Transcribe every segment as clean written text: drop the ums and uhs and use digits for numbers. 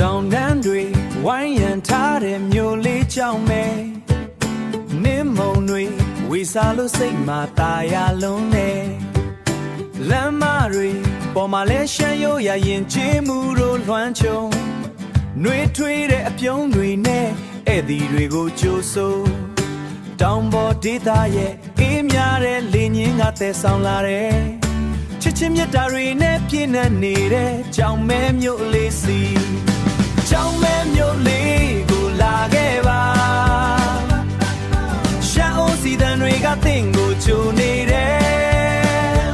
တောင်တန်းတွေဝိုင်းရံထားတဲ့မြို့လေးကြောင့်ပဲနင်းမုံတွေဝေစားလို့စိတ်မှာตาရလုံးနဲ့လမ်းမတွေပေါ်မှာလဲရှမ်းရိုးရရင်ချေးမှုတို့လွှမ်းခြုံနှွေးထွေးတဲ့အပြုံးတွေနဲ့ဧည့်သည်တွေကိုကြိုဆိုတောင်ပေါ်ဒေသရဲ့အေးမြတဲ့လေညင်းကသဲဆောင်လာတယ်ချစ်ချင်းမြတ်တာတွေနဲ့ပြည့်နှက်နေတဲ့ကြောင်မဲမြို့လေးစီကြောင်မဲမြို့လေးကိုလာခဲ့ပါရှမ်းအိုးစီတန်တွေကသင်ကိုချိုနေတယ်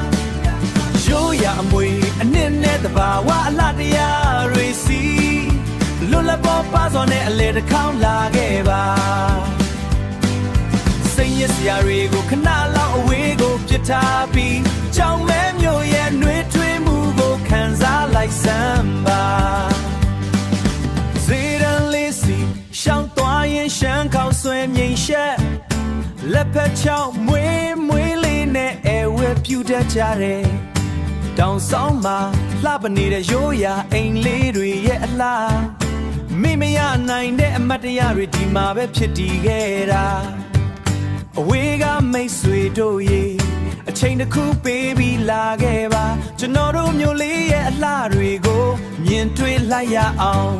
ရိုးရအမွေအနှစ်နဲ့တဘာဝအလှတရားတွေစီလွတ်လပ်ပေါ်ပါစောနဲ့အလေတစ်ခေါင်းလာခဲ့ပါစိတ်ရစရာတွေကိုခဏလောက်အဝေးကိုပြစ်ထားပြီးကြောင်မဲမြို့ရဲ့နှွေးထွေးမှုကိုခံစားလိုက်စမ်းပါဇေရန်လေးစီရှောင်းသွားရင်ရှမ်းခေါက်ဆွဲမြိန်ရှက်လက်ဖက်ချောင်းမွေးလေးနဲ့အဲဝဲပြူတတ်ကြတယ်တောင်ဆောင်မှာလှပနေတဲ့ရိုးရာအိမ်လေးတွေရဲ့အလားမိမရနိုင်တဲ့အမတ်တရားတွေဒီမှာပဲဖြစ်တည်ခဲ့တာအဝေးကမိတ်ဆွေတို့ရေအချိန်တစ်ခုပေးပြီးလာခဲ့ပါကျွန်တော်တို့မျိုးလေးရဲ့အလှတွေကိုမြင်တွေ့လိုက်ရအောင်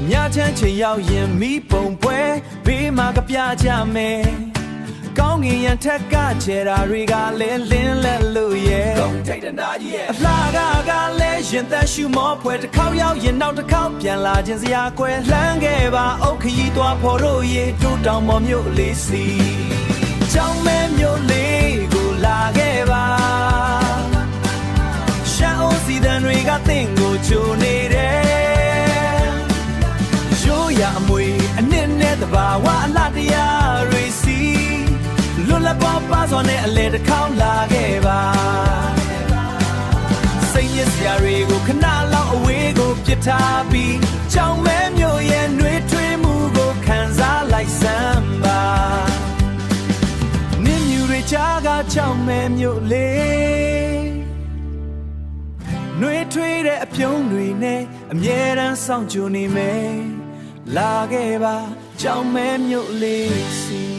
ညချမ်းချိန်ရောက်ရင်မိပုံပွဲဘေးမှာကပြကြမယ်ကောင်းငင်ရန်ထက်ကချေတာတွေကလဲလင်းလက်လို့ရဲ့ကောင်းထိတ်တနာကြီးရဲ့အလှကလဲရင်သက်ရှူမောဖွဲတစ်ခေါက်ရောက်ရင်နောက်တစ်ခေါက်ပြန်လာခြင်းစရာကွယ်လှမ်းခဲ့ပါအုတ်ခရီးသွားဖို့တို့ရေတို့တောင်ပေါ်မြို့လေးစီကြောင်မဲမြို့လေးကိုလာခဲ့ပါရှမ်းအိုးစီတန်တွေကသင်ကိုချိုနေတယ်ရိုးရအမွေအနှစ်နဲ့တဘာဝအလှတရားတွေစီလွတ်လပ်ပေါ်ပါစောနဲ့အလေတစ်ခေါင်းလာခဲ့ပါစိတ်ရစရာတွေကိုခဏလောက်အဝေးကိုပြစ်ထားပြီးကြောင်မဲမြို့ရဲ့နှွေးထွေးမှုကိုခံစားလိုက်စမ်းပါနင်းမြူတွေကြားကကြောင်မဲမြို့လေးနှွေးထွေးတဲ့အပြုံးတွေနဲ့အမြဲတမ်းစောင့်ကြိုနေမယ်လာခဲ့ပါကြောင်မဲမြို့လေးစီ